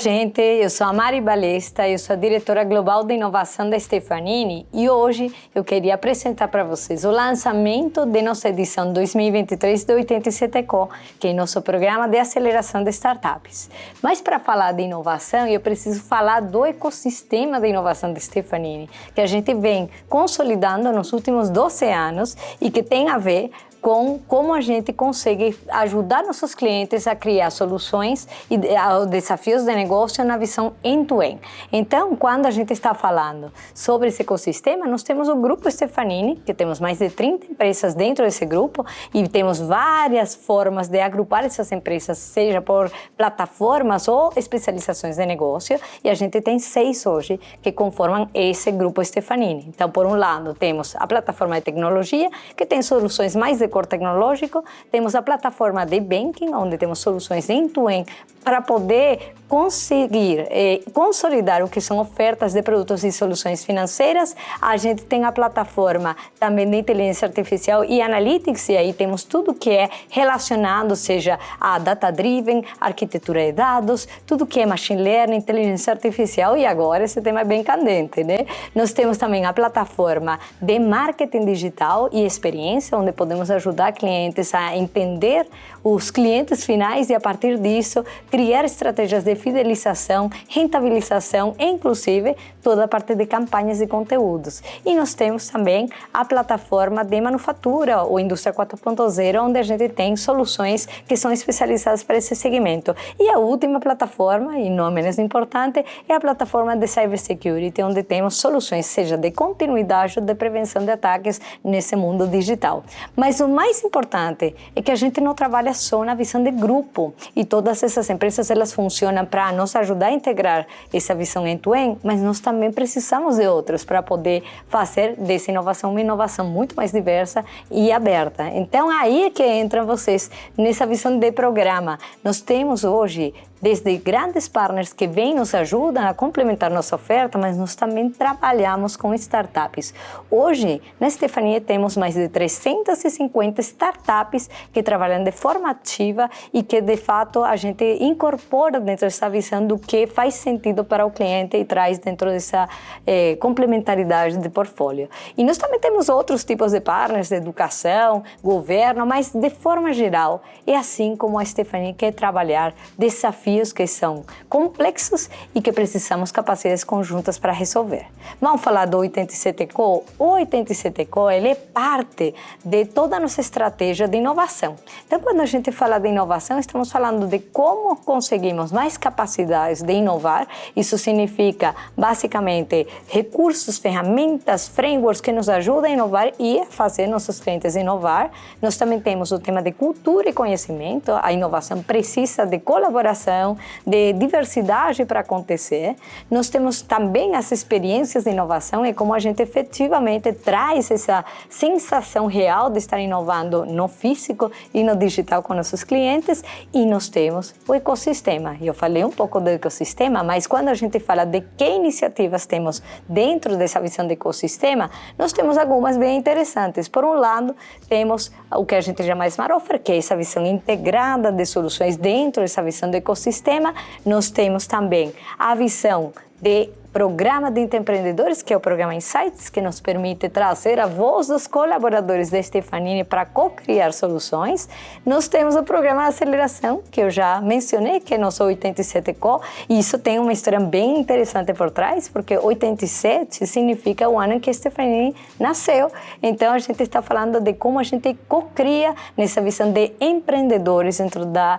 gente, eu sou a Mari Balesta, eu sou a diretora global de inovação da Stefanini e hoje eu queria apresentar para vocês o lançamento de nossa edição 2023 do 87Co, que é nosso programa de aceleração de startups. Mas para falar de inovação, eu preciso falar do ecossistema de inovação da Stefanini, que a gente vem consolidando nos últimos 12 anos e que tem a ver com como a gente consegue ajudar nossos clientes a criar soluções e desafios de negócio na visão end-to-end. Então, quando a gente está falando sobre esse ecossistema, nós temos o Grupo Stefanini, que temos mais de 30 empresas dentro desse grupo e temos várias formas de agrupar essas empresas, seja por plataformas ou especializações de negócio, e a gente tem 6 hoje que conformam esse Grupo Stefanini. Então, por um lado, temos a plataforma de tecnologia, que tem soluções mais de cor tecnológico, temos a plataforma de banking, onde temos soluções end-to-end para poder conseguir consolidar o que são ofertas de produtos e soluções financeiras. A gente tem a plataforma também de inteligência artificial e analytics, e aí temos tudo que é relacionado, seja a data-driven, arquitetura de dados, tudo que é machine learning, inteligência artificial, e agora esse tema é bem candente, né? Nós temos também a plataforma de marketing digital e experiência, onde podemos ajudar clientes a entender os clientes finais e, a partir disso, criar estratégias de fidelização, rentabilização e, inclusive, toda a parte de campanhas e conteúdos. E nós temos também a plataforma de manufatura, ou Indústria 4.0, onde a gente tem soluções que são especializadas para esse segmento. E a última plataforma, e não menos importante, é a plataforma de cybersecurity, onde temos soluções, seja de continuidade ou de prevenção de ataques nesse mundo digital. Mas o mais importante é que a gente não trabalha só na visão de grupo, e todas essas empresas elas funcionam para nos ajudar a integrar essa visão end-to-end, mas nós também precisamos de outros para poder fazer dessa inovação uma inovação muito mais diversa e aberta. Então aí é que entram vocês nessa visão de programa. Nós temos hoje desde grandes partners que vêm nos ajudam a complementar nossa oferta, mas nós também trabalhamos com startups. Hoje, na Stefanini, temos mais de 350 startups que trabalham de forma ativa e que, de fato, a gente incorpora dentro dessa visão do que faz sentido para o cliente e traz dentro dessa complementaridade de portfólio. E nós também temos outros tipos de partners, de educação, governo, mas de forma geral, é assim como a Stefanini quer trabalhar desafios que são complexos e que precisamos capacidades conjuntas para resolver. Vamos falar do 87Co? O 87Co, ele é parte de toda a nossa estratégia de inovação. Então, quando a gente fala de inovação, estamos falando de como conseguimos mais capacidades de inovar. Isso significa, basicamente, recursos, ferramentas, frameworks que nos ajudam a inovar e a fazer nossos clientes inovar. Nós também temos o tema de cultura e conhecimento. A inovação precisa de colaboração, de diversidade para acontecer. Nós temos também as experiências de inovação e como a gente efetivamente traz essa sensação real de estar inovando no físico e no digital com nossos clientes. E nós temos o ecossistema. Eu falei um pouco do ecossistema, mas quando a gente fala de que iniciativas temos dentro dessa visão de ecossistema, nós temos algumas bem interessantes. Por um lado, temos o que a gente chama de Smart Offer, que é essa visão integrada de soluções dentro dessa visão do ecossistema. Nós temos também a visão de Programa de Empreendedores, que é o Programa Insights, que nos permite trazer a voz dos colaboradores da Stefanini para co-criar soluções. Nós temos o Programa de Aceleração, que eu já mencionei, que é nosso 87Co, e isso tem uma história bem interessante por trás, porque 87 significa o ano em que a Stefanini nasceu. Então, a gente está falando de como a gente co-cria nessa visão de empreendedores dentro da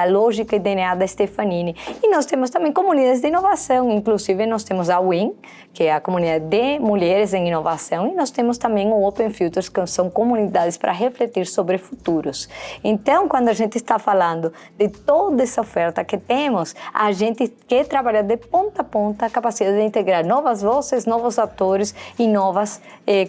lógica e DNA da Stefanini. E nós temos também comunidades de inovação, inclusive nós temos a WIN, que é a comunidade de mulheres em inovação, e nós temos também o Open Futures, que são comunidades para refletir sobre futuros. Então, quando a gente está falando de toda essa oferta que temos, a gente quer trabalhar de ponta a ponta a capacidade de integrar novas vozes, novos atores e novas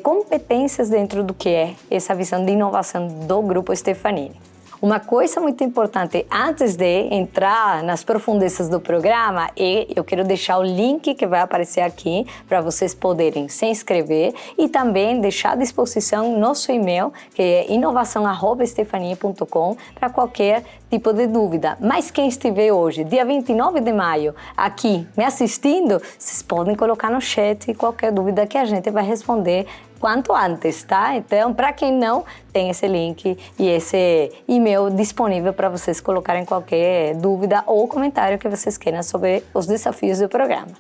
competências dentro do que é essa visão de inovação do Grupo Stefanini. Uma coisa muito importante antes de entrar nas profundezas do programa, eu quero deixar o link que vai aparecer aqui para vocês poderem se inscrever e também deixar à disposição nosso e-mail, que é inovação@stephanie.com, para qualquer tipo de dúvida. Mas quem estiver hoje, dia 29 de maio, aqui me assistindo, vocês podem colocar no chat qualquer dúvida que a gente vai responder quanto antes, tá? Então, para quem não, tem esse link e esse e-mail disponível para vocês colocarem qualquer dúvida ou comentário que vocês queiram sobre os desafios do programa.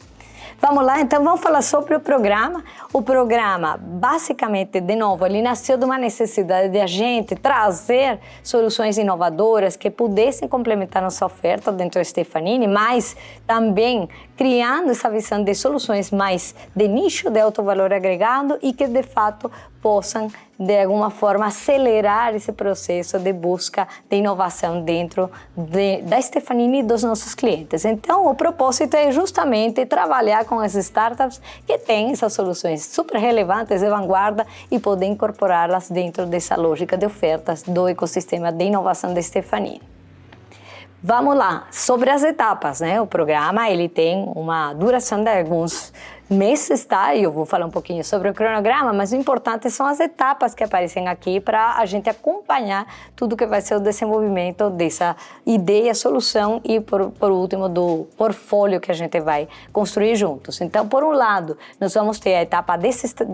Vamos lá, então vamos falar sobre o programa. O programa, basicamente, de novo, ele nasceu de uma necessidade de a gente trazer soluções inovadoras que pudessem complementar nossa oferta dentro da Stefanini, mas também criando essa visão de soluções mais de nicho, de alto valor agregado e que, de fato, possam, de alguma forma, acelerar esse processo de busca de inovação dentro da Stefanini e dos nossos clientes. Então, o propósito é justamente trabalhar com as startups que têm essas soluções super relevantes de vanguarda e poder incorporá-las dentro dessa lógica de ofertas do ecossistema de inovação da Stefanini. Vamos lá, sobre as etapas, né? O programa ele tem uma duração de alguns meses, tá? E eu vou falar um pouquinho sobre o cronograma, mas o importante são as etapas que aparecem aqui para a gente acompanhar tudo que vai ser o desenvolvimento dessa ideia, solução e, por último, do portfólio que a gente vai construir juntos. Então, por um lado, nós vamos ter a etapa de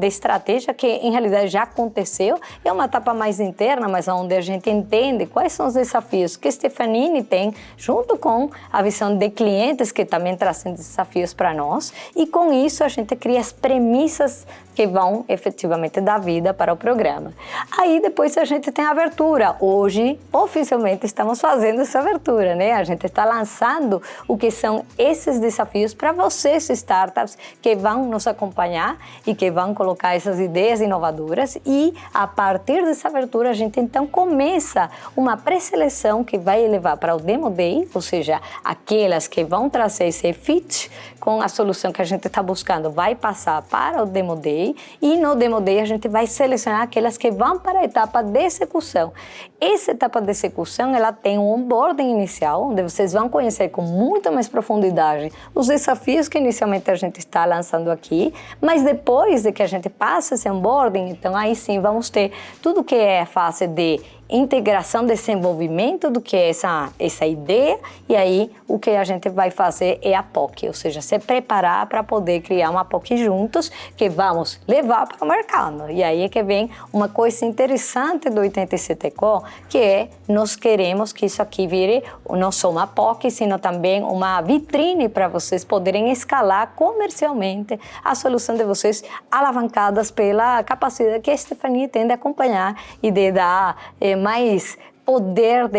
estratégia, que em realidade já aconteceu, é uma etapa mais interna, mas onde a gente entende quais são os desafios que a Stefanini tem, junto com a visão de clientes que também trazem desafios para nós, e com isso a gente cria as premissas que vão efetivamente dar vida para o programa. Aí depois a gente tem a abertura. Hoje, oficialmente, estamos fazendo essa abertura, né? A gente está lançando o que são esses desafios para vocês, startups, que vão nos acompanhar e que vão colocar essas ideias inovadoras. E a partir dessa abertura, a gente então começa uma pré-seleção que vai levar para o Demo Day, ou seja, aquelas que vão trazer esse fit com a solução que a gente está buscando, vai passar para o Demo Day. E no Demo Day a gente vai selecionar aquelas que vão para a etapa de execução. Essa etapa de execução, ela tem um onboarding inicial, onde vocês vão conhecer com muito mais profundidade os desafios que inicialmente a gente está lançando aqui, mas depois de que a gente passa esse onboarding, então aí sim vamos ter tudo que é a fase de integração, desenvolvimento do que é essa ideia, e aí o que a gente vai fazer é a POC, ou seja, se preparar para poder criar uma POC juntos que vamos levar para o mercado. E aí é que vem uma coisa interessante do 87Co, que é nós queremos que isso aqui vire não só uma POC, sino também uma vitrine para vocês poderem escalar comercialmente a solução de vocês, alavancadas pela capacidade que a Stephanie tem de acompanhar e de dar mais poder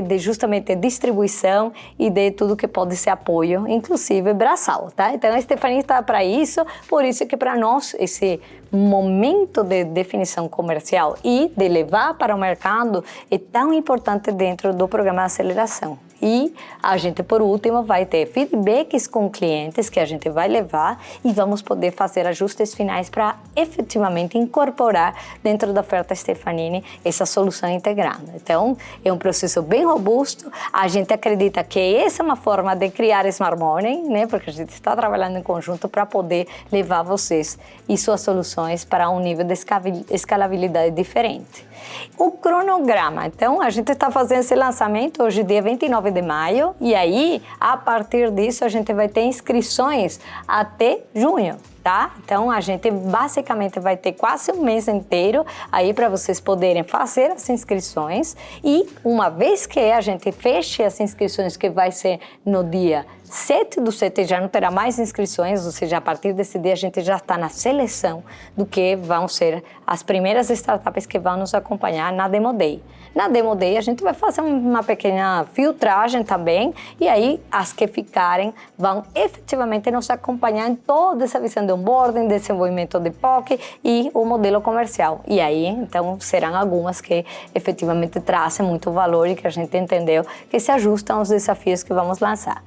de justamente distribuição e de tudo que pode ser apoio, inclusive braçal, tá? Então a Stephanie está para isso, por isso que para nós esse momento de definição comercial e de levar para o mercado é tão importante dentro do programa de aceleração. E a gente, por último, vai ter feedbacks com clientes que a gente vai levar e vamos poder fazer ajustes finais para efetivamente incorporar dentro da oferta Stefanini essa solução integrada. Então, é um processo bem robusto. A gente acredita que essa é uma forma de criar Smart Money, né? Porque a gente está trabalhando em conjunto para poder levar vocês e suas soluções para um nível de escalabilidade diferente. O cronograma, então a gente está fazendo esse lançamento hoje, dia 29 de maio, e aí a partir disso a gente vai ter inscrições até junho. Tá? Então a gente basicamente vai ter quase um mês inteiro aí para vocês poderem fazer as inscrições, e uma vez que a gente feche as inscrições, que vai ser no dia 7/7, já não terá mais inscrições, ou seja, a partir desse dia a gente já está na seleção do que vão ser as primeiras startups que vão nos acompanhar na Demo Day. Na Demo Day a gente vai fazer uma pequena filtragem também, e aí as que ficarem vão efetivamente nos acompanhar em toda essa visão de onboarding, desenvolvimento de POC e o modelo comercial. E aí, então, serão algumas que efetivamente trazem muito valor e que a gente entendeu que se ajustam aos desafios que vamos lançar.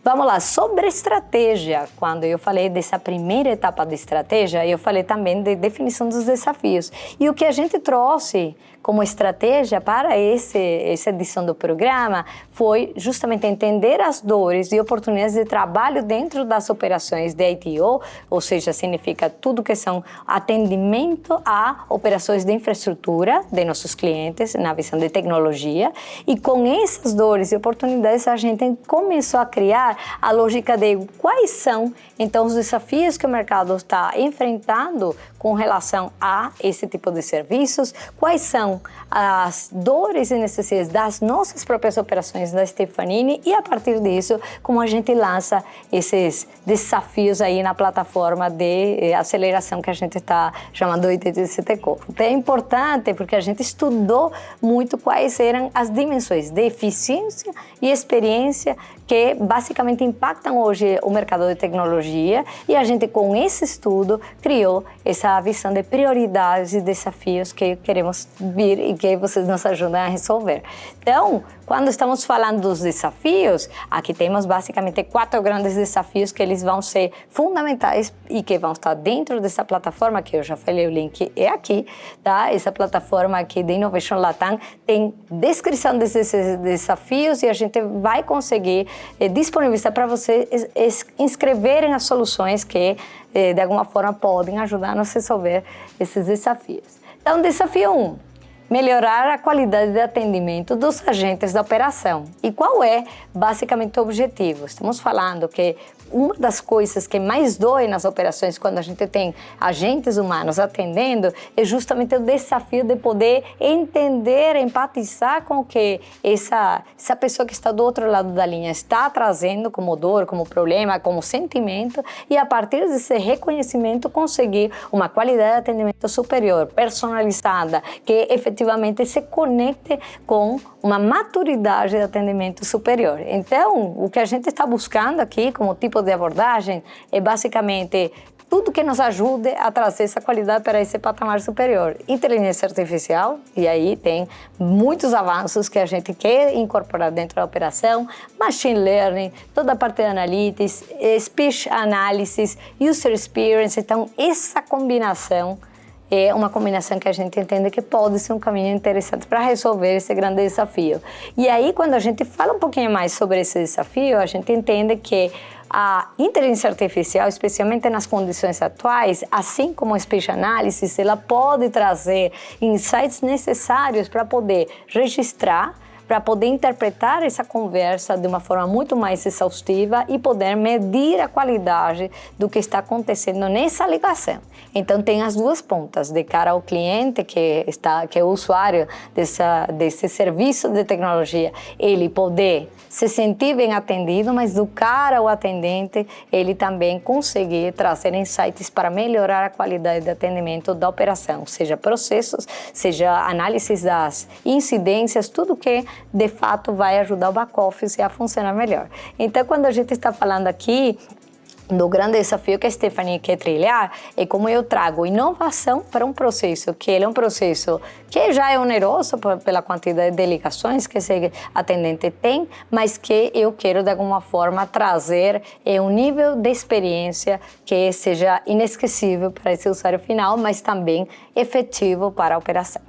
Vamos lá, sobre estratégia. Quando eu falei dessa primeira etapa de estratégia, eu falei também de definição dos desafios. E o que a gente trouxe como estratégia para essa edição do programa foi justamente entender as dores e oportunidades de trabalho dentro das operações de ITO, ou seja, significa tudo que são atendimento a operações de infraestrutura de nossos clientes na visão de tecnologia, e com essas dores e oportunidades a gente começou a criar a lógica de quais são então os desafios que o mercado está enfrentando com relação a esse tipo de serviços, quais são as dores e necessidades das nossas próprias operações da Stefanini, e a partir disso, como a gente lança esses desafios aí na plataforma de aceleração que a gente está chamando de 87Co. Então é importante porque a gente estudou muito quais eram as dimensões de eficiência e experiência que basicamente impactam hoje o mercado de tecnologia, e a gente com esse estudo criou essa visão de prioridades e desafios que queremos vir e que vocês nos ajudam a resolver. Então, quando estamos falando dos desafios, aqui temos basicamente 4 grandes desafios que eles vão ser fundamentais e que vão estar dentro dessa plataforma, que eu já falei, o link é aqui, tá? Essa plataforma aqui de Innovation Latam tem descrição desses desafios e a gente vai conseguir disponibilizar para vocês inscreverem as soluções que, de alguma forma, podem ajudar a nos resolver esses desafios. Então, desafio 1. Melhorar a qualidade de atendimento dos agentes da operação. E qual é, basicamente, o objetivo? Estamos falando que uma das coisas que mais dói nas operações quando a gente tem agentes humanos atendendo é justamente o desafio de poder entender, empatizar com o que essa pessoa que está do outro lado da linha está trazendo como dor, como problema, como sentimento, e a partir desse reconhecimento conseguir uma qualidade de atendimento superior, personalizada, que efetivamente se conecte com uma maturidade de atendimento superior. Então, o que a gente está buscando aqui como tipo de abordagem é basicamente tudo que nos ajude a trazer essa qualidade para esse patamar superior. Inteligência artificial, e aí tem muitos avanços que a gente quer incorporar dentro da operação, machine learning, toda a parte de analytics, speech analysis, user experience. Então, essa combinação é uma combinação que a gente entende que pode ser um caminho interessante para resolver esse grande desafio. E aí, quando a gente fala um pouquinho mais sobre esse desafio, a gente entende que a inteligência artificial, especialmente nas condições atuais, assim como a speech analysis, ela pode trazer insights necessários para poder registrar, para poder interpretar essa conversa de uma forma muito mais exaustiva e poder medir a qualidade do que está acontecendo nessa ligação. Então tem as duas pontas, de cara ao cliente que é o usuário desse serviço de tecnologia, ele poder se sentir bem atendido, mas do cara ao atendente, ele também conseguir trazer insights para melhorar a qualidade de atendimento da operação, seja processos, seja análises das incidências, tudo que de fato vai ajudar o back-office a funcionar melhor. Então, quando a gente está falando aqui do grande desafio que a Stefanini quer trilhar, é como eu trago inovação para um processo que ele é um processo que já é oneroso pela quantidade de ligações que esse atendente tem, mas que eu quero de alguma forma trazer um nível de experiência que seja inesquecível para esse usuário final, mas também efetivo para a operação.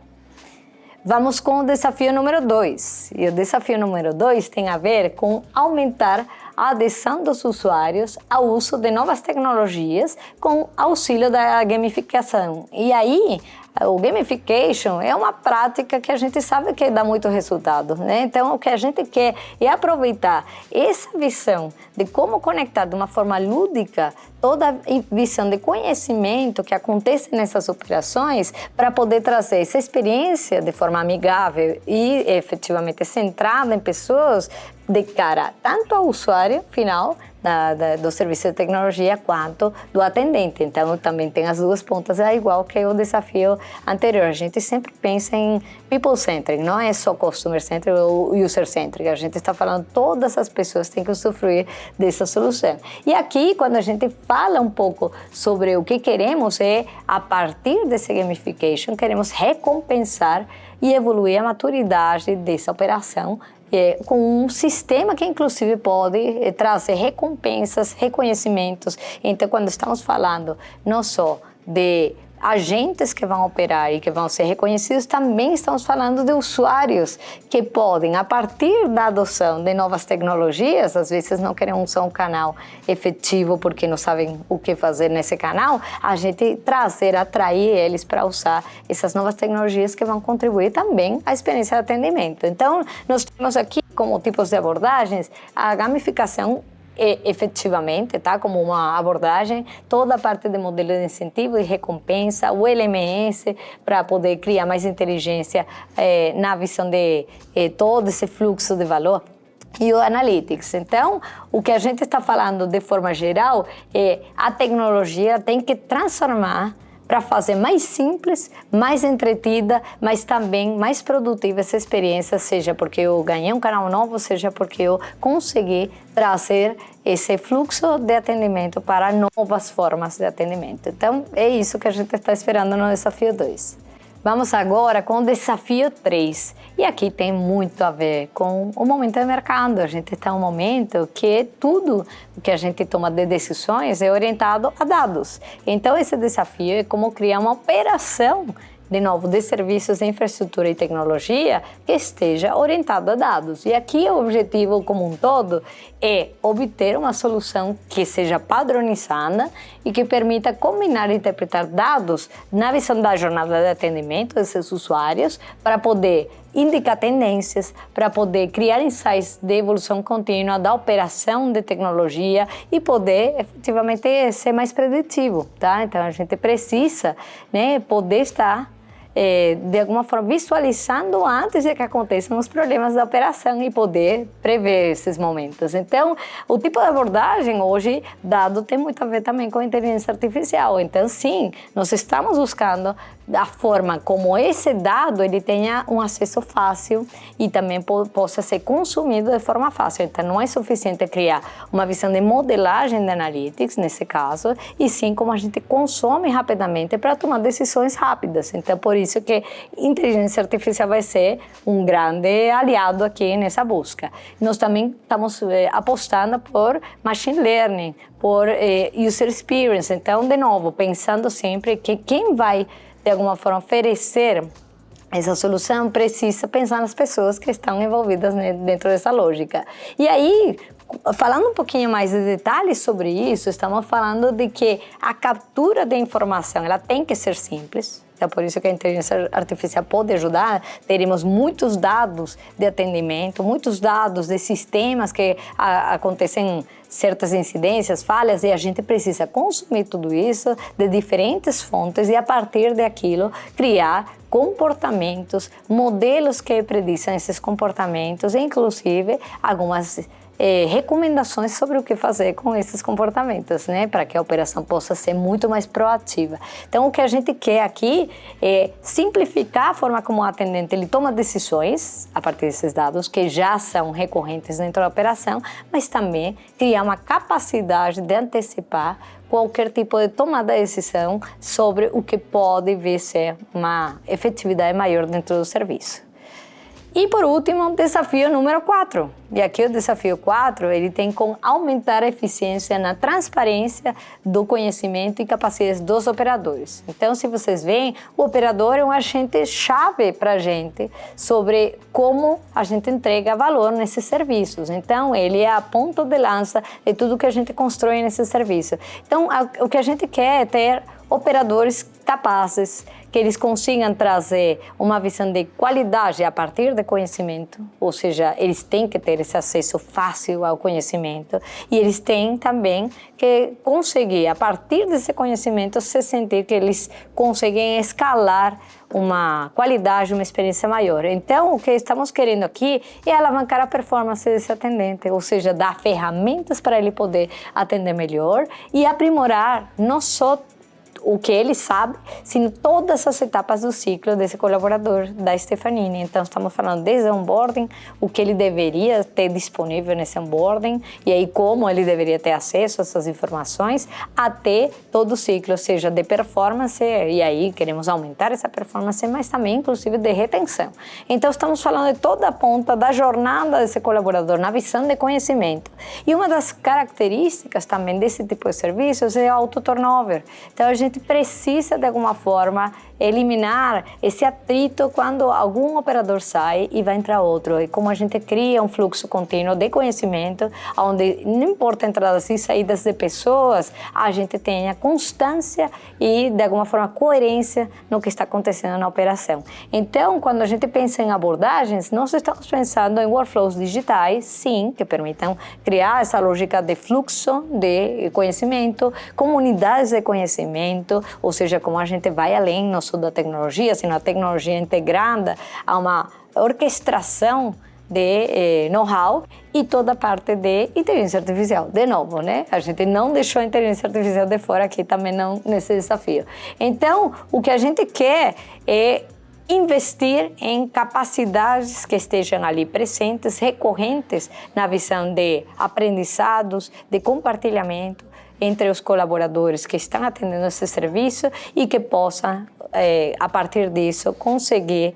Vamos com o desafio número 2. E o desafio número 2 tem a ver com aumentar a adesão dos usuários ao uso de novas tecnologias com auxílio da gamificação. E aí, o gamification é uma prática que a gente sabe que dá muito resultado, né? Então, o que a gente quer é aproveitar essa visão de como conectar de uma forma lúdica toda a visão de conhecimento que acontece nessas operações para poder trazer essa experiência de forma amigável e efetivamente centrada em pessoas de cara tanto ao usuário final do serviço de tecnologia quanto do atendente. Então, também tem as duas pontas, é igual que o desafio anterior. A gente sempre pensa em people-centric, não é só customer-centric ou user-centric. A gente está falando todas as pessoas têm que usufruir dessa solução. E aqui, quando a gente fala um pouco sobre o que queremos, a partir desse gamification, queremos recompensar e evoluir a maturidade dessa operação com um sistema que inclusive pode trazer recompensas, reconhecimentos. Então, quando estamos falando não só de agentes que vão operar e que vão ser reconhecidos, também estamos falando de usuários que podem, a partir da adoção de novas tecnologias, às vezes não querem usar um canal efetivo porque não sabem o que fazer nesse canal, a gente atrair eles para usar essas novas tecnologias que vão contribuir também à experiência de atendimento. Então, nós temos aqui como tipos de abordagens a gamificação efetivamente, tá? Como uma abordagem, toda a parte de modelo de incentivo e recompensa, o LMS, para poder criar mais inteligência na visão de todo esse fluxo de valor, e o Analytics. Então, o que a gente está falando de forma geral é a tecnologia tem que transformar para fazer mais simples, mais entretida, mas também mais produtiva essa experiência, seja porque eu ganhei um canal novo, seja porque eu consegui trazer esse fluxo de atendimento para novas formas de atendimento. Então, é isso que a gente está esperando no Desafio 2. Vamos agora com o Desafio 3. E aqui tem muito a ver com o momento de mercado. A gente está em um momento que tudo o que a gente toma de decisões é orientado a dados. Então, esse desafio é como criar uma operação, de novo, de serviços de infraestrutura e tecnologia que esteja orientado a dados. E aqui o objetivo como um todo é obter uma solução que seja padronizada e que permita combinar e interpretar dados na visão da jornada de atendimento desses usuários para poder indicar tendências, para poder criar insights de evolução contínua da operação de tecnologia e poder efetivamente ser mais preditivo, tá? Então a gente precisa, né, poder estar de alguma forma visualizando antes de que aconteçam os problemas da operação e poder prever esses momentos. Então, o tipo de abordagem hoje, dado, tem muito a ver também com a inteligência artificial. Então, sim, nós estamos buscando a forma como esse dado ele tenha um acesso fácil e também possa ser consumido de forma fácil. Então, não é suficiente criar uma visão de modelagem de analytics, nesse caso, e sim como a gente consome rapidamente para tomar decisões rápidas. Então, por isso que inteligência artificial vai ser um grande aliado aqui nessa busca. Nós também estamos apostando por machine learning, por user experience. Então, de novo, pensando sempre que quem vai de alguma forma oferecer essa solução precisa pensar nas pessoas que estão envolvidas dentro dessa lógica. E aí, falando um pouquinho mais de detalhes sobre isso, estamos falando de que a captura de informação ela tem que ser simples. É por isso que a inteligência artificial pode ajudar. Teremos muitos dados de atendimento, muitos dados de sistemas que acontecem certas incidências, falhas, e a gente precisa consumir tudo isso de diferentes fontes e, a partir daquilo, criar comportamentos, modelos que predizem esses comportamentos e, inclusive, algumas recomendações sobre o que fazer com esses comportamentos, né, para que a operação possa ser muito mais proativa. Então, o que a gente quer aqui é simplificar a forma como o atendente ele toma decisões a partir desses dados que já são recorrentes dentro da operação, mas também criar uma capacidade de antecipar qualquer tipo de tomada de decisão sobre o que pode vir a ser uma efetividade maior dentro do serviço. E por último, desafio número 4. E aqui o desafio 4, ele tem com aumentar a eficiência na transparência do conhecimento e capacidades dos operadores. Então, se vocês veem, o operador é um agente chave para a gente sobre como a gente entrega valor nesses serviços. Então, ele é a ponta de lança de tudo que a gente constrói nesse serviço. Então, o que a gente quer é ter operadores capazes, que eles consigam trazer uma visão de qualidade a partir de conhecimento, ou seja, eles têm que ter esse acesso fácil ao conhecimento e eles têm também que conseguir, a partir desse conhecimento, se sentir que eles conseguem escalar uma qualidade, uma experiência maior. Então, o que estamos querendo aqui é alavancar a performance desse atendente, ou seja, dar ferramentas para ele poder atender melhor e aprimorar não só o que ele sabe, sino todas as etapas do ciclo desse colaborador da Stefanini. Então, estamos falando desde o onboarding, o que ele deveria ter disponível nesse onboarding, e aí como ele deveria ter acesso a essas informações, até todo o ciclo, seja de performance, e aí queremos aumentar essa performance, mas também, inclusive, de retenção. Então, estamos falando de toda a ponta da jornada desse colaborador, na visão de conhecimento. E uma das características também desse tipo de serviços é o auto-turnover. Então, a gente gente precisa, de alguma forma, eliminar esse atrito quando algum operador sai e vai entrar outro. E como a gente cria um fluxo contínuo de conhecimento, onde não importa entradas e saídas de pessoas, a gente tenha constância e, de alguma forma, coerência no que está acontecendo na operação. Então, quando a gente pensa em abordagens, nós estamos pensando em workflows digitais, sim, que permitam criar essa lógica de fluxo de conhecimento, comunidades de conhecimento, ou seja, como a gente vai além não só da tecnologia, sino a tecnologia integrada a uma orquestração de know-how e toda a parte de inteligência artificial. De novo, né? A gente não deixou a inteligência artificial de fora aqui também não nesse desafio. Então, o que a gente quer é investir em capacidades que estejam ali presentes, recorrentes na visão de aprendizados, de compartilhamento entre os colaboradores que estão atendendo esse serviço e que possam, a partir disso, conseguir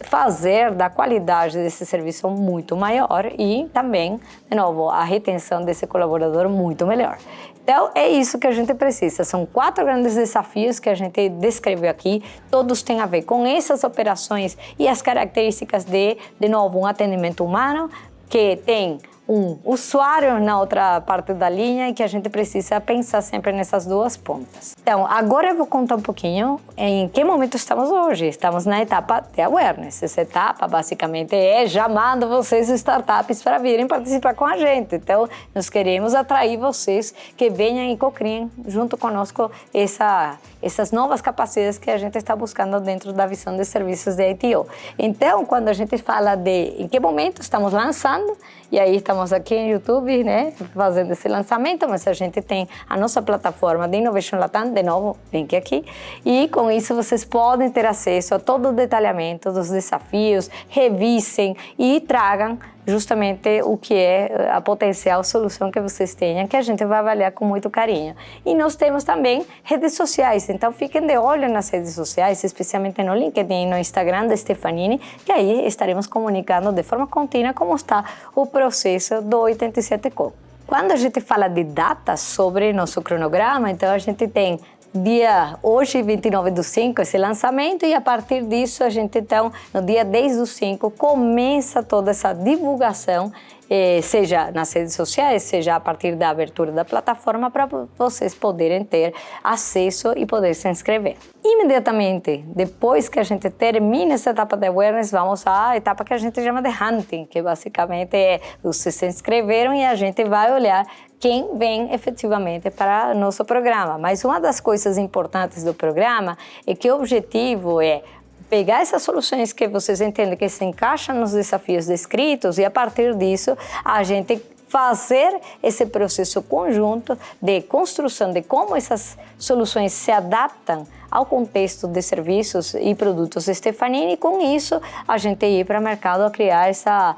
fazer da qualidade desse serviço muito maior e também, de novo, a retenção desse colaborador muito melhor. Então, é isso que a gente precisa. São 4 grandes desafios que a gente descreveu aqui. Todos têm a ver com essas operações e as características de novo, um atendimento humano que tem um usuário na outra parte da linha e que a gente precisa pensar sempre nessas duas pontas. Então, agora eu vou contar um pouquinho em que momento estamos hoje. Estamos na etapa de awareness. Essa etapa, basicamente, é chamando vocês, startups, para virem participar com a gente. Então, nós queremos atrair vocês que venham e co-criem junto conosco essas novas capacidades que a gente está buscando dentro da visão de serviços de ITO. Então, quando a gente fala de em que momento estamos lançando, e aí estamos aqui em YouTube, né, fazendo esse lançamento, mas a gente tem a nossa plataforma de Innovation Latam, de novo, link aqui, e com isso vocês podem ter acesso a todo o detalhamento dos desafios, revisem e tragam justamente o que é a potencial solução que vocês tenham, que a gente vai avaliar com muito carinho. E nós temos também redes sociais, então fiquem de olho nas redes sociais, especialmente no LinkedIn e no Instagram da Stefanini, que aí estaremos comunicando de forma contínua como está o processo do 87Co. Quando a gente fala de datas sobre nosso cronograma, então a gente tem hoje, 29/5, esse lançamento, e a partir disso a gente, então, no dia 10/5, começa toda essa divulgação, seja nas redes sociais, seja a partir da abertura da plataforma, para vocês poderem ter acesso e poder se inscrever. Imediatamente, depois que a gente termina essa etapa de awareness, vamos à etapa que a gente chama de hunting, que basicamente é vocês se inscreveram e a gente vai olhar quem vem efetivamente para nosso programa. Mas uma das coisas importantes do programa é que o objetivo é pegar essas soluções que vocês entendem que se encaixam nos desafios descritos e, a partir disso, a gente fazer esse processo conjunto de construção de como essas soluções se adaptam ao contexto de serviços e produtos Stefanini, e com isso a gente ir para o mercado a criar essa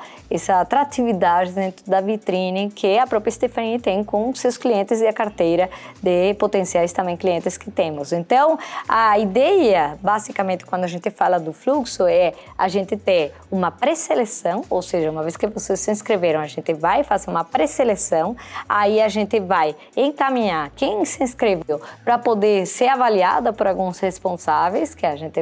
atratividade dentro da vitrine que a própria Stefanini tem com seus clientes e a carteira de potenciais também clientes que temos. Então, a ideia, basicamente, quando a gente fala do fluxo, é a gente ter uma pré-seleção, ou seja, uma vez que vocês se inscreveram, a gente vai fazer uma pré-seleção, aí a gente vai encaminhar quem se inscreveu para poder ser avaliada por alguns responsáveis, que a gente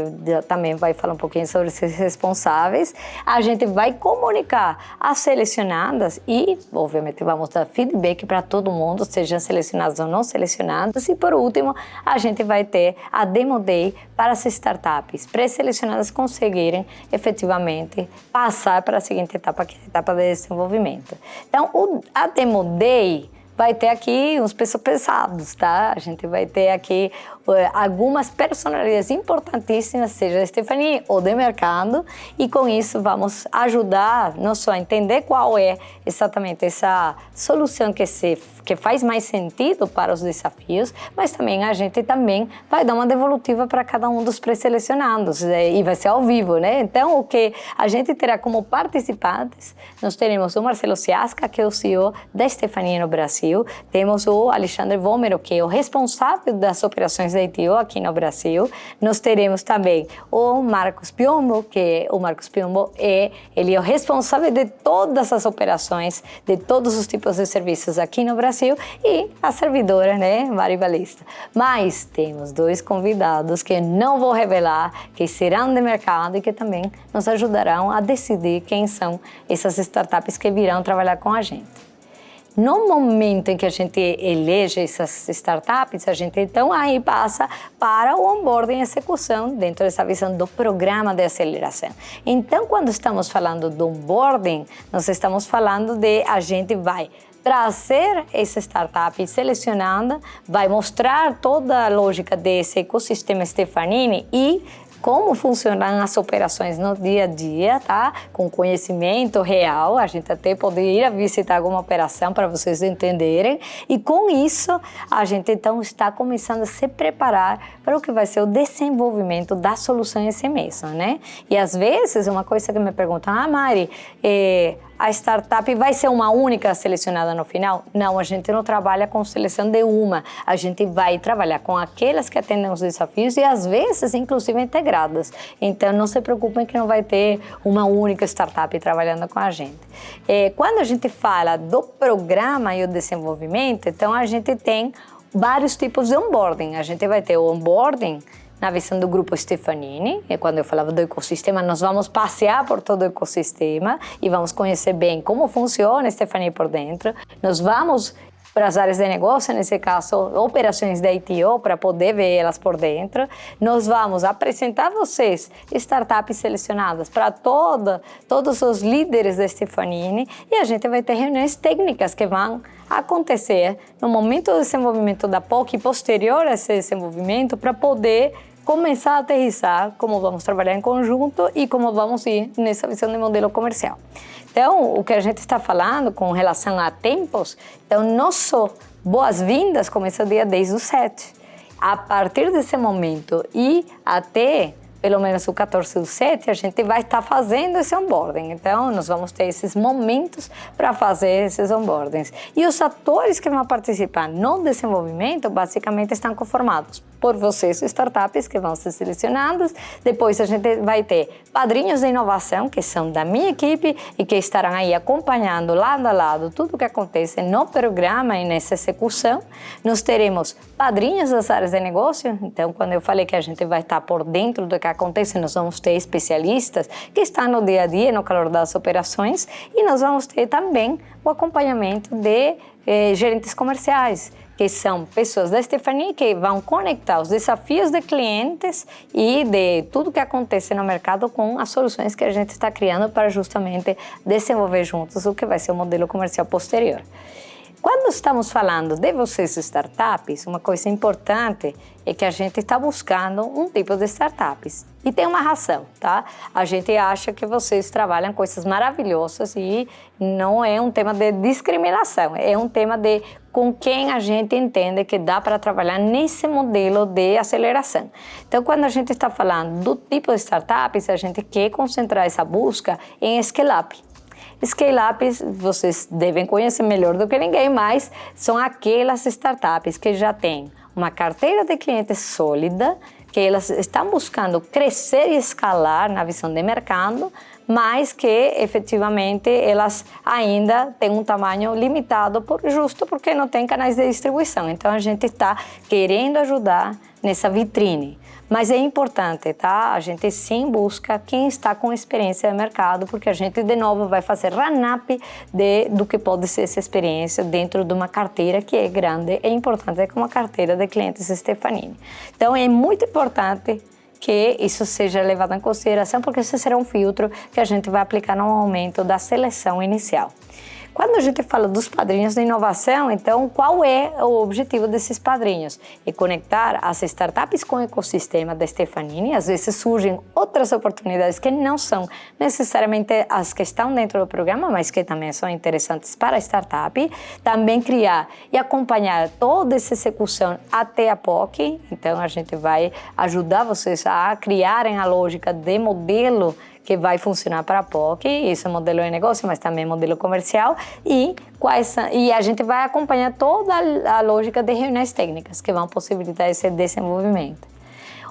também vai falar um pouquinho sobre esses responsáveis. A gente vai comunicar as selecionadas e, obviamente, vamos dar feedback para todo mundo, sejam selecionados ou não selecionados. E, por último, a gente vai ter a Demo Day para as startups pré-selecionadas conseguirem, efetivamente, passar para a seguinte etapa, que é a etapa de desenvolvimento. Então, a Demo Day vai ter aqui uns pesos pesados, tá? A gente vai ter aqui algumas personalidades importantíssimas, seja da Stefanini ou de mercado, e com isso vamos ajudar não só a entender qual é exatamente essa solução que faz mais sentido para os desafios, mas também a gente também vai dar uma devolutiva para cada um dos pré-selecionados, e vai ser ao vivo, né? Então, o que a gente terá como participantes, nós teremos o Marcelo Ciasca, que é o CEO da Stefanini no Brasil, temos o Alexandre Vomero, que é o responsável das operações da ITO aqui no Brasil. Nós teremos também o Marcos Piombo, ele é o responsável de todas as operações, de todos os tipos de serviços aqui no Brasil, e a servidora, né, Mari Balista. Mas temos dois convidados que não vou revelar, que serão de mercado e que também nos ajudarão a decidir quem são essas startups que virão trabalhar com a gente. No momento em que a gente elege essas startups, a gente então aí passa para o onboarding e execução dentro dessa visão do programa de aceleração. Então, quando estamos falando do onboarding, nós estamos falando de a gente vai trazer essa startup selecionada, vai mostrar toda a lógica desse ecossistema Stefanini e como funcionam as operações no dia a dia, tá? Com conhecimento real, a gente até pode ir a visitar alguma operação para vocês entenderem. E com isso, a gente então está começando a se preparar para o que vai ser o desenvolvimento da solução esse mês, né? E às vezes, uma coisa que me perguntam, Mari, a startup vai ser uma única selecionada no final? Não, a gente não trabalha com seleção de uma. A gente vai trabalhar com aquelas que atendem os desafios e, às vezes, inclusive integradas. Então, não se preocupem que não vai ter uma única startup trabalhando com a gente. Quando a gente fala do programa e o desenvolvimento, então a gente tem vários tipos de onboarding. A gente vai ter o onboarding na visão do grupo Stefanini, e quando eu falava do ecossistema, nós vamos passear por todo o ecossistema e vamos conhecer bem como funciona a Stefanini por dentro. Nós vamos para as áreas de negócio, nesse caso, operações da ITO, para poder ver elas por dentro. Nós vamos apresentar a vocês startups selecionadas para todos os líderes da Stefanini e a gente vai ter reuniões técnicas que vão acontecer no momento do desenvolvimento da POC e posterior a esse desenvolvimento para poder começar a aterrissar como vamos trabalhar em conjunto e como vamos ir nessa visão de modelo comercial. Então, o que a gente está falando com relação a tempos, então, nosso boas-vindas começa dia 10/7. A partir desse momento e até pelo menos o 14/7, a gente vai estar fazendo esse onboarding. Então, nós vamos ter esses momentos para fazer esses onboardings. E os atores que vão participar no desenvolvimento, basicamente, estão conformados por vocês, startups que vão ser selecionadas. Depois, a gente vai ter padrinhos de inovação, que são da minha equipe e que estarão aí acompanhando lado a lado tudo o que acontece no programa e nessa execução. Nós teremos padrinhos das áreas de negócio. Então, quando eu falei que a gente vai estar por dentro do que acontece, nós vamos ter especialistas que estão no dia a dia, no calor das operações, e nós vamos ter também o acompanhamento de gerentes comerciais, que são pessoas da Stefanini que vão conectar os desafios de clientes e de tudo que acontece no mercado com as soluções que a gente está criando para justamente desenvolver juntos o que vai ser o modelo comercial posterior. Quando estamos falando de vocês startups, uma coisa importante é que a gente está buscando um tipo de startups. E tem uma razão, tá? A gente acha que vocês trabalham coisas maravilhosas e não é um tema de discriminação, é um tema de com quem a gente entende que dá para trabalhar nesse modelo de aceleração. Então, quando a gente está falando do tipo de startups, a gente quer concentrar essa busca em scale-up. Scale-ups, vocês devem conhecer melhor do que ninguém, mas são aquelas startups que já têm uma carteira de clientes sólida, que elas estão buscando crescer e escalar na visão de mercado, mas que efetivamente elas ainda têm um tamanho limitado, justo porque não tem canais de distribuição. Então a gente está querendo ajudar nessa vitrine. Mas é importante, tá? A gente sim busca quem está com experiência de mercado, porque a gente, de novo, vai fazer run-up do que pode ser essa experiência dentro de uma carteira que é grande e importante, como a carteira de clientes Stefanini. Então, é muito importante que isso seja levado em consideração, porque esse será um filtro que a gente vai aplicar no momento da seleção inicial. Quando a gente fala dos padrinhos de inovação, então, qual é o objetivo desses padrinhos? É conectar as startups com o ecossistema da Stefanini. Às vezes surgem outras oportunidades que não são necessariamente as que estão dentro do programa, mas que também são interessantes para a startup. Também criar e acompanhar toda essa execução até a POC. Então, a gente vai ajudar vocês a criarem a lógica de modelo que vai funcionar para a POC, isso é modelo de negócio, mas também modelo comercial, e a gente vai acompanhar toda a lógica de reuniões técnicas que vão possibilitar esse desenvolvimento.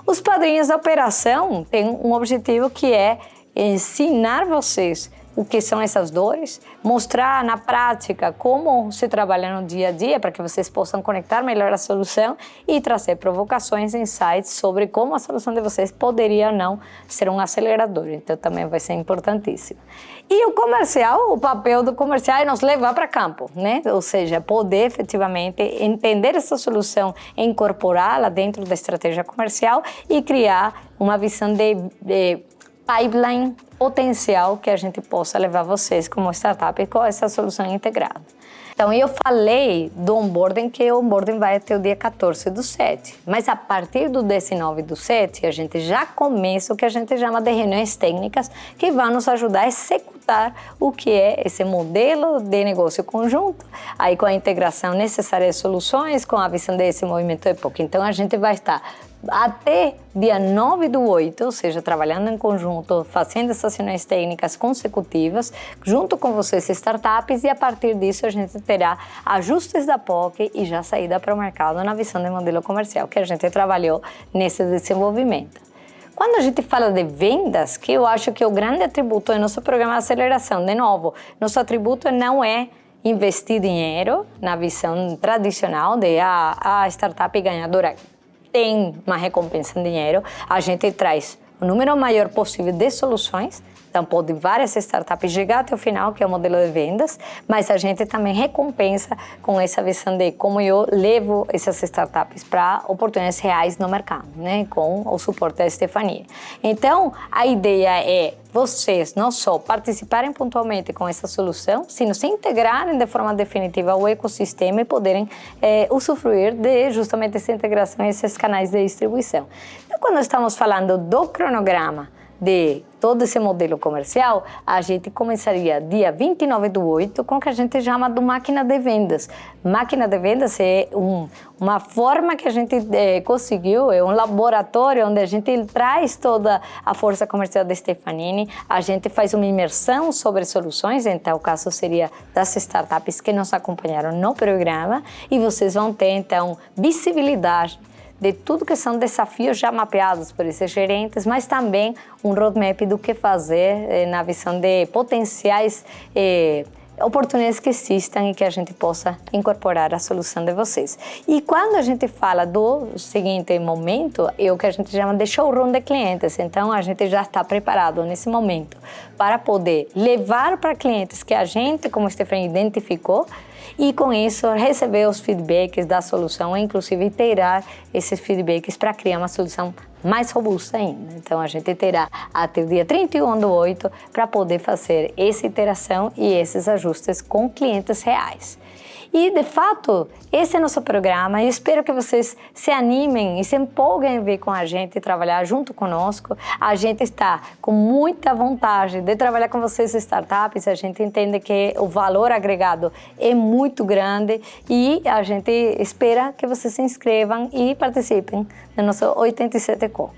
Os padrinhos da operação têm um objetivo que é ensinar vocês o que são essas dores, mostrar na prática como se trabalha no dia a dia para que vocês possam conectar melhor a solução e trazer provocações, insights sobre como a solução de vocês poderia ou não ser um acelerador. Então também vai ser importantíssimo. E o comercial, o papel do comercial é nos levar para campo, né? Ou seja, poder efetivamente entender essa solução, incorporá-la dentro da estratégia comercial e criar uma visão de pipeline potencial que a gente possa levar vocês como startup com essa solução integrada. Então, eu falei do onboarding, que o onboarding vai até o dia 14/7, mas a partir do 19/7, a gente já começa o que a gente chama de reuniões técnicas, que vão nos ajudar a executar o que é esse modelo de negócio conjunto, aí com a integração necessária de soluções, com a visão desse movimento de POC. Então, a gente vai estar até dia 9/8, ou seja, trabalhando em conjunto, fazendo essas reuniões técnicas consecutivas, junto com vocês, startups, e a partir disso a gente terá ajustes da POC e já saída para o mercado na visão de modelo comercial, que a gente trabalhou nesse desenvolvimento. Quando a gente fala de vendas, que eu acho que o grande atributo do nosso programa de aceleração, de novo, nosso atributo não é investir dinheiro na visão tradicional de a startup ganhadora tem uma recompensa em dinheiro, a gente traz o número maior possível de soluções, então pode várias startups chegar até o final, que é o modelo de vendas, mas a gente também recompensa com essa visão de como eu levo essas startups para oportunidades reais no mercado, né, com o suporte da Stephanie. Então, a ideia é vocês não só participarem pontualmente com essa solução, sino se integrarem de forma definitiva ao ecossistema e poderem usufruir de justamente essa integração e esses canais de distribuição. Então, quando estamos falando do cronograma de todo esse modelo comercial, a gente começaria dia 29/8 com o que a gente chama de máquina de vendas. Máquina de vendas é uma forma que a gente conseguiu, é um laboratório onde a gente traz toda a força comercial da Stefanini, a gente faz uma imersão sobre soluções, então o caso seria das startups que nos acompanharam no programa, e vocês vão ter então visibilidade de tudo que são desafios já mapeados por esses gerentes, mas também um roadmap do que fazer na visão de potenciais oportunidades que existam e que a gente possa incorporar a solução de vocês. E quando a gente fala do seguinte momento, é o que a gente chama de showroom de clientes. Então, a gente já está preparado nesse momento para poder levar para clientes que a gente, como Stephanie, identificou, e com isso receber os feedbacks da solução, inclusive iterar esses feedbacks para criar uma solução mais robusta ainda. Então a gente terá até o dia 31/8 para poder fazer essa iteração e esses ajustes com clientes reais. E, de fato, esse é nosso programa. Eu espero que vocês se animem e se empolguem em vir com a gente e trabalhar junto conosco. A gente está com muita vontade de trabalhar com vocês, startups. A gente entende que o valor agregado é muito grande e a gente espera que vocês se inscrevam e participem do nosso 87 Co.